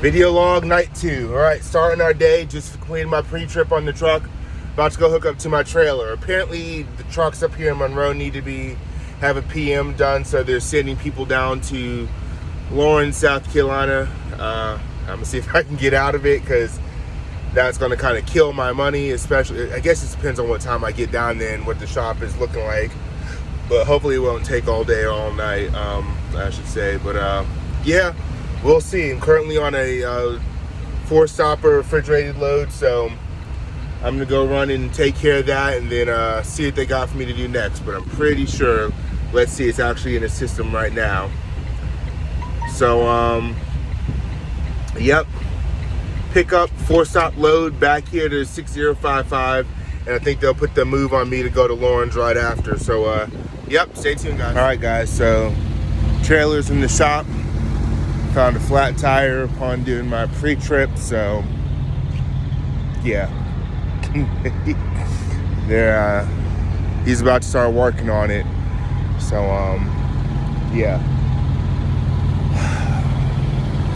Video log night 2. All right, starting our day, just completed my pre-trip on the truck. About to go hook up to my trailer. Apparently, the trucks up here in Monroe need to have a PM done, so they're sending people down to Lawrence, South Carolina. I'm gonna see if I can get out of it because that's gonna kind of kill my money. Especially, I guess it depends on what time I get down there and what the shop is looking like. But hopefully, it won't take all day or all night. I should say. But yeah. We'll see. I'm currently on a 4-stopper refrigerated load, so I'm gonna go run and take care of that and then see what they got for me to do next. But I'm pretty sure, let's see, it's actually in the system right now. So, yep. Pick up 4-stop load back here to 6055, and I think they'll put the move on me to go to Lawrence right after. So, yep, stay tuned, guys. All right, guys, so trailer's in the shop. Found a flat tire upon doing my pre-trip, so yeah. He's about to start working on it. So yeah.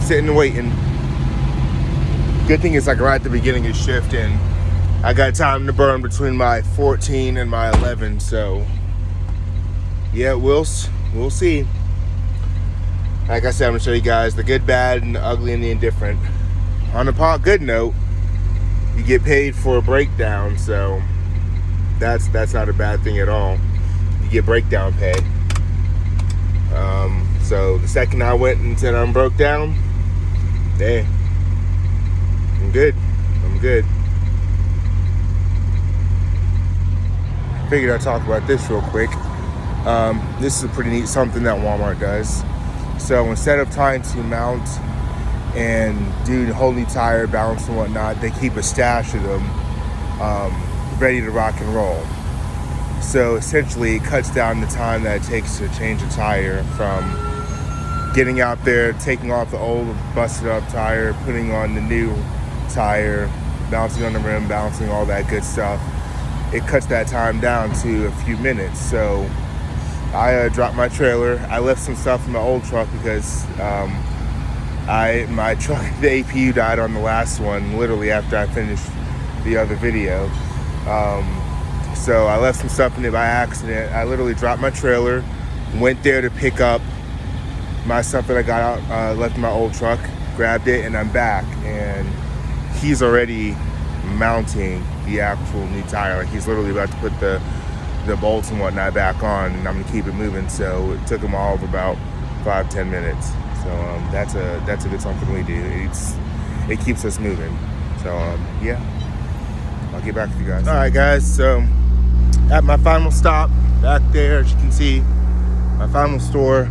Sitting and waiting. Good thing is like right at the beginning of shift and I got time to burn between my 14 and my 11, so yeah, we'll see. Like I said, I'm gonna show you guys the good, bad, and the ugly and the indifferent. On a good note, you get paid for a breakdown, so that's not a bad thing at all. You get breakdown pay. So the second I went and said I'm broke down, hey, I'm good. Figured I'd talk about this real quick. This is a pretty neat something that Walmart does. So instead of trying to mount and do the whole new tire, balance and whatnot, they keep a stash of them ready to rock and roll. So essentially it cuts down the time that it takes to change a tire from getting out there, taking off the old busted up tire, putting on the new tire, bouncing on the rim, balancing, all that good stuff. It cuts that time down to a few minutes. So I dropped my trailer. I left some stuff in my old truck because my truck, the APU died on the last one, literally after I finished the other video. So I left some stuff in it by accident. I literally dropped my trailer, went there to pick up my stuff that I got out, left in my old truck, grabbed it, and I'm back. And he's already mounting the actual new tire. Like he's literally about to put the bolts and whatnot back on, and I'm gonna keep it moving. So it took them all of about 5-10 minutes. So that's a good something we do. It keeps us moving. So yeah, I'll get back with you guys. All right, guys. So at my final stop back there, as you can see, my final store.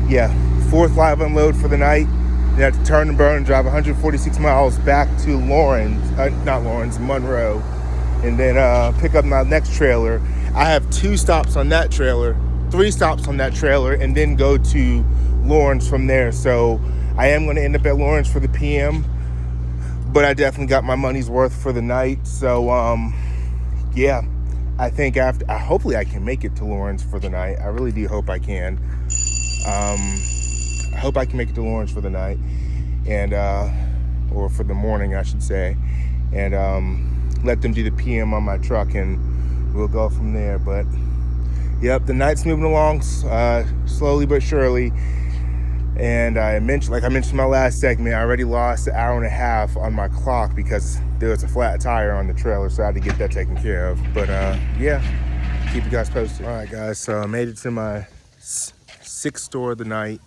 Yeah, 4th live unload for the night. Then I have to turn and burn and drive 146 miles back to Monroe. And then pick up my next trailer. I have 2 stops on that trailer, 3 stops on that trailer, and then go to Lawrence from there. So I am going to end up at Lawrence for the PM, but I definitely got my money's worth for the night. So yeah, I think hopefully I can make it to Lawrence for the night. I really do hope I can. I hope I can make it to Lawrence for the night, and or for the morning, I should say, and let them do the PM on my truck, and we'll go from there. But yep, the night's moving along slowly but surely. And like I mentioned in my last segment, I already lost an hour and a half on my clock because there was a flat tire on the trailer, so I had to get that taken care of. But yeah, keep you guys posted. All right, guys, so I made it to my 6th store of the night.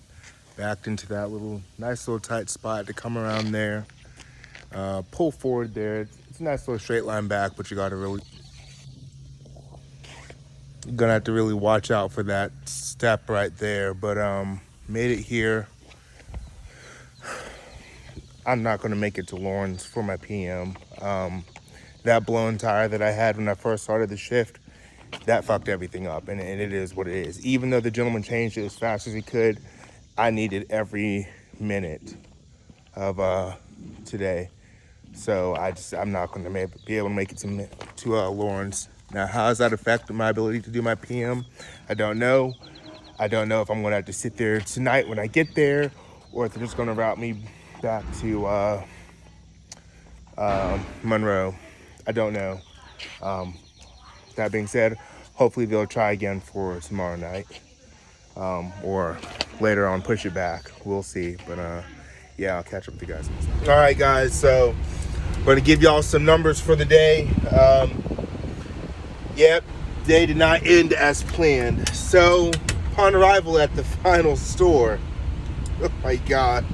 Backed into that nice little tight spot to come around there. Pull forward there. It's a nice little straight line back, but you're gonna have to really watch out for that step right there. But made it here. I'm not gonna make it to Lawrence for my PM. That blown tire that I had when I first started the shift, that fucked everything up, and it is what it is. Even though the gentleman changed it as fast as he could, I needed every minute of today. So I'm not going to be able to make it to Lawrence. Now, how does that affect my ability to do my PM? I don't know. I don't know if I'm going to have to sit there tonight when I get there, or if they're just gonna route me back to Monroe. I don't know. That being said, hopefully they'll try again for tomorrow night, or later on push it back. We'll see. But yeah, I'll catch up with you guys. All right, guys. So I'm going to give y'all some numbers for the day. Yep, day did not end as planned. So upon arrival at the final store, oh my God,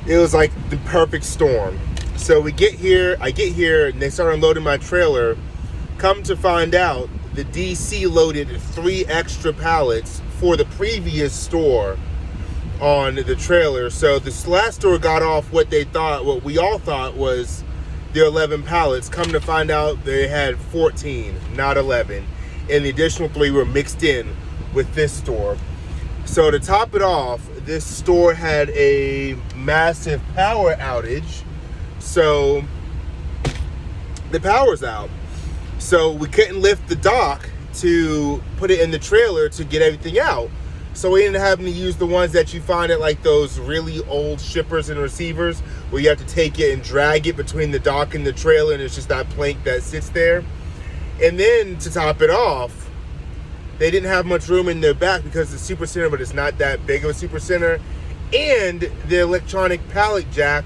it was like the perfect storm. So I get here, and they start unloading my trailer. Come to find out, the DC loaded 3 extra pallets for the previous store on the trailer. So this last store got off what we all thought was their 11 pallets. Come to find out, they had 14, not 11. And the additional 3 were mixed in with this store. So to top it off, this store had a massive power outage. So the power's out. So we couldn't lift the dock to put it in the trailer to get everything out. So we ended up having to use the ones that you find at like those really old shippers and receivers, where you have to take it and drag it between the dock and the trailer, and it's just that plank that sits there. And then to top it off, they didn't have much room in their back because it's a super center, but it's not that big of a super center. And the electronic pallet jack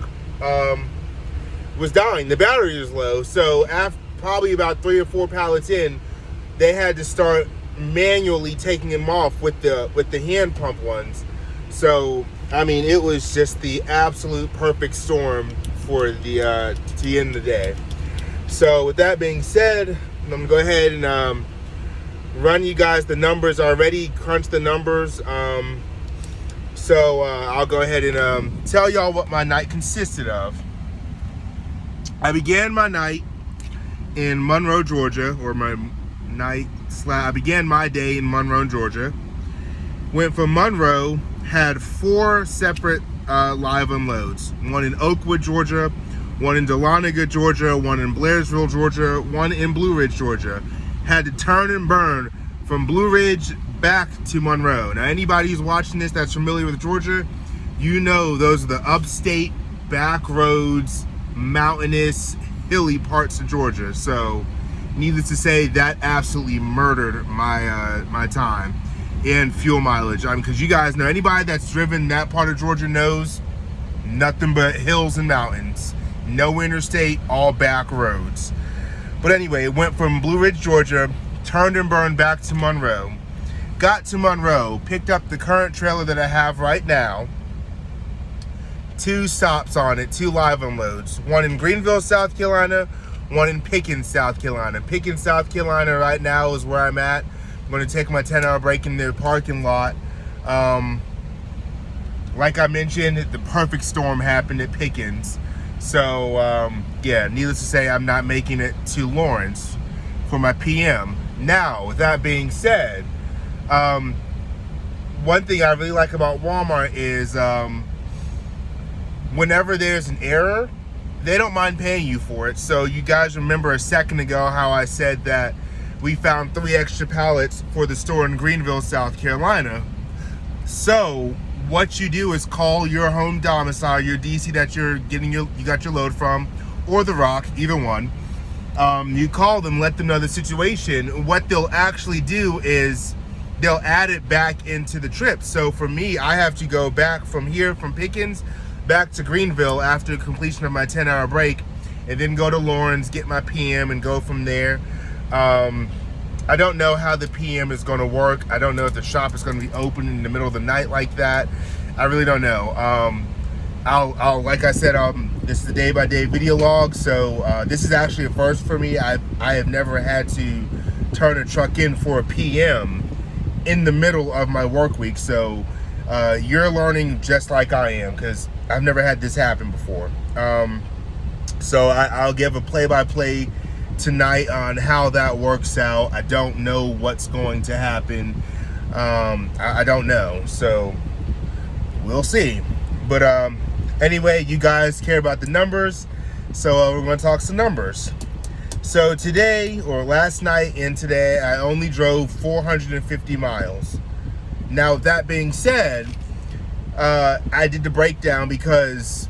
was dying. The battery was low. So after probably about 3 or 4 pallets in, they had to start manually taking them off with the hand pump ones. So I mean, it was just the absolute perfect storm for the end of the day. So with that being said, I'm gonna go ahead and run you guys the numbers. Already crunched the numbers. So I'll go ahead and tell y'all what my night consisted of. I began my night in Monroe, Georgia, or I began my day in Monroe, Georgia. Went from Monroe, had 4 separate live unloads. One in Oakwood, Georgia, one in Dahlonega, Georgia, one in Blairsville, Georgia, one in Blue Ridge, Georgia. Had to turn and burn from Blue Ridge back to Monroe. Now, anybody who's watching this that's familiar with Georgia, you know those are the upstate back roads, mountainous, hilly parts of Georgia. So needless to say, that absolutely murdered my time and fuel mileage. Because you guys know, anybody that's driven that part of Georgia knows nothing but hills and mountains. No interstate, all back roads. But anyway, it went from Blue Ridge, Georgia, turned and burned back to Monroe. Got to Monroe, picked up the current trailer that I have right now. 2 stops on it, 2 live unloads. One in Greenville, South Carolina, one in Pickens, South Carolina. Pickens, South Carolina right now is where I'm at. I'm going to take my 10-hour break in the parking lot. Like I mentioned, the perfect storm happened at Pickens. So, yeah, needless to say, I'm not making it to Lawrence for my PM. Now, with that being said, one thing I really like about Walmart is whenever there's an error, they don't mind paying you for it. So you guys remember a second ago how I said that we found 3 extra pallets for the store in Greenville, South Carolina. So what you do is call your home domicile, your DC that you got your load from, or the Rock, either one. You call them, let them know the situation. What they'll actually do is they'll add it back into the trip. So for me, I have to go back from here, from Pickens, back to Greenville after completion of my 10-hour break, and then go to Lawrence, get my PM, and go from there. I don't know how the PM is going to work. I don't know if the shop is going to be open in the middle of the night like that. I really don't know. I'll like I said, this is a day-by-day video log, so this is actually a first for me. I have never had to turn a truck in for a PM in the middle of my work week. So you're learning just like I am, because I've never had this happen before. So I'll give a play-by-play tonight on how that works out. I don't know what's going to happen. I don't know, so we'll see. But anyway, you guys care about the numbers, so we're going to talk some numbers. So today, or last night and today, I only drove 450 miles. Now, with that being said, I did the breakdown because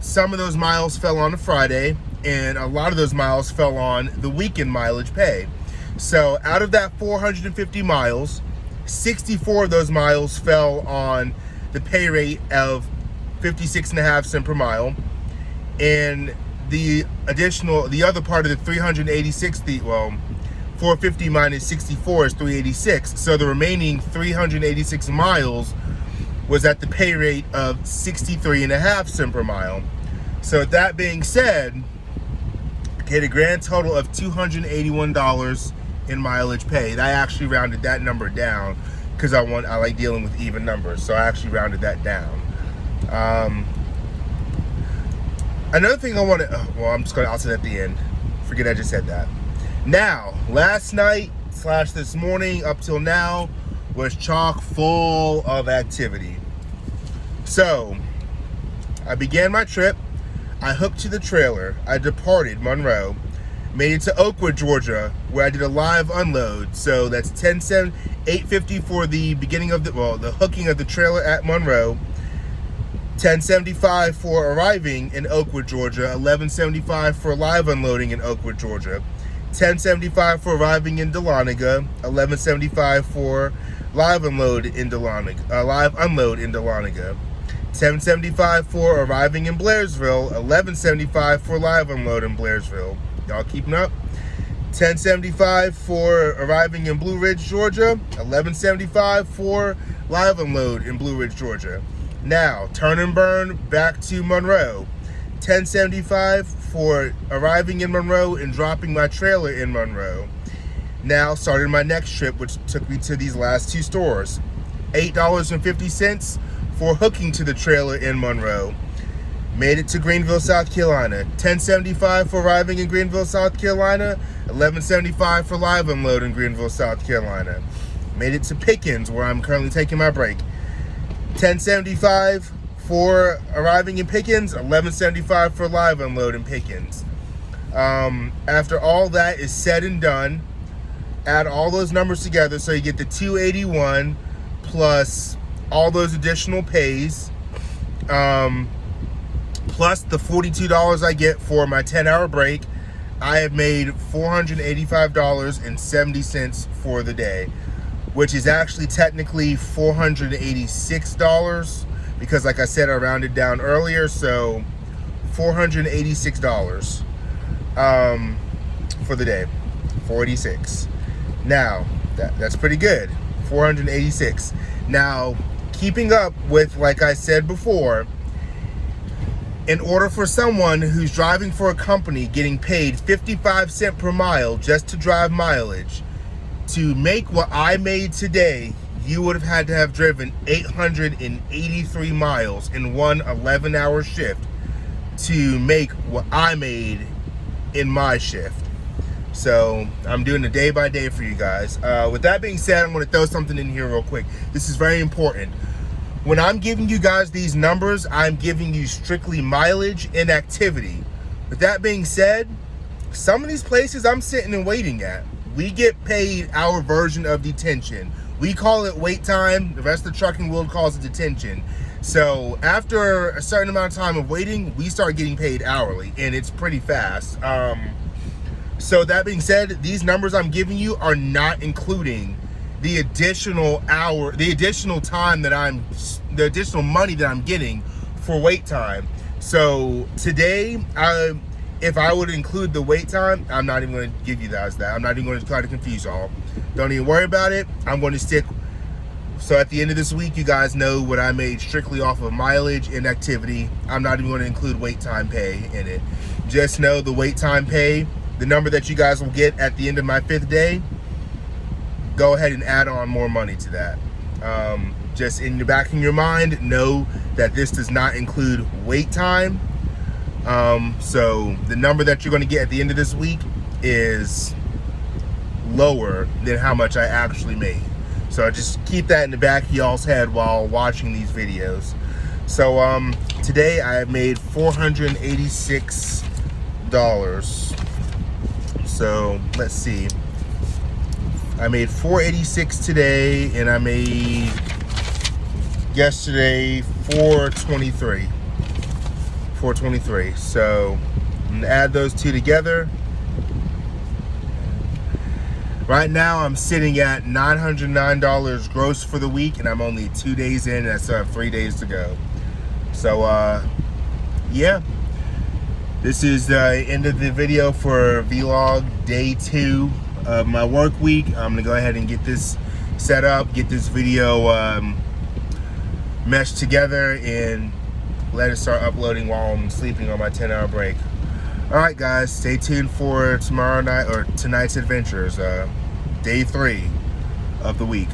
some of those miles fell on a Friday and a lot of those miles fell on the weekend mileage pay. So out of that 450 miles, 64 of those miles fell on the pay rate of 56.5 cents per mile, and the other part of the 386, 450 minus 64 is 386. So the remaining 386 miles was at the pay rate of 63.5 cents per mile. So that being said, get a grand total of $281 in mileage paid. I actually rounded that number down because I like dealing with even numbers, so I actually rounded that down. Another thing I want to, I'll say that at the end. Forget I just said that. Now, last night / this morning up till now was chock full of activity. So, I began my trip. I hooked to the trailer. I departed Monroe, made it to Oakwood, Georgia, where I did a live unload. So that's $8.50 for the beginning of the hooking of the trailer at Monroe, $10.75 for arriving in Oakwood, Georgia, $11.75 for live unloading in Oakwood, Georgia, $10.75 for arriving in Dahlonega, $11.75 for live unload in Dahlonega, $7.75 for arriving in Blairsville, $11.75 for live unload in Blairsville. Y'all keeping up? $10.75 for arriving in Blue Ridge, Georgia, $11.75 for live unload in Blue Ridge, Georgia. Now, turn and burn back to Monroe. $10.75 for arriving in Monroe and dropping my trailer in Monroe. Now, started my next trip, which took me to these last two stores. $8.50 for hooking to the trailer in Monroe. Made it to Greenville, South Carolina. $10.75 for arriving in Greenville, South Carolina. $11.75 for live unload in Greenville, South Carolina. Made it to Pickens, where I'm currently taking my break. $10.75 for arriving in Pickens. $11.75 for live unload in Pickens. After all that is said and done, add all those numbers together so you get the $281 plus all those additional pays, plus the $42 I get for my 10-hour break. I have made $485.70 for the day, which is actually technically $486 because, like I said, I rounded down earlier, so $486 for the day. 486. Now, that's pretty good. 486. Now, keeping up with, like I said before, in order for someone who's driving for a company getting paid 55 cents per mile just to drive mileage, to make what I made today, you would have had to have driven 883 miles in one 11-hour shift to make what I made in my shift. So I'm doing a day by day for you guys. With that being said, I'm going to throw something in here real quick. This is very important. When I'm giving you guys these numbers, I'm giving you strictly mileage and activity. With that being said, some of these places I'm sitting and waiting at, we get paid our version of detention. We call it wait time. The rest of the trucking world calls it detention. So after a certain amount of time of waiting, we start getting paid hourly, and it's pretty fast. So that being said, these numbers I'm giving you are not including the additional hour, the additional money that I'm getting for wait time. So today, if I would include the wait time, I'm not even going to give you guys that. I'm not even going to try to confuse y'all. Don't even worry about it. I'm going to stick. So at the end of this week, you guys know what I made strictly off of mileage and activity. I'm not even going to include wait time pay in it. Just know the wait time pay, the number that you guys will get at the end of my 5th day, go ahead and add on more money to that. Just in the back of your mind, know that this does not include wait time. So the number that you're going to get at the end of this week is lower than how much I actually made. So just keep that in the back of y'all's head while watching these videos. So today I have made $486. So let's see. I made $486 today, and I made, yesterday 423. 423. So I'm gonna add those two together. Right now I'm sitting at $909 gross for the week, and I'm only 2 days in, and I still have 3 days to go. So yeah, this is the end of the video for vlog day 2 of my work week. I'm gonna go ahead and get this set up, get this video meshed together, and let it start uploading while I'm sleeping on my 10-hour break. Alright guys, stay tuned for tomorrow night, or tonight's adventures, day 3 of the week.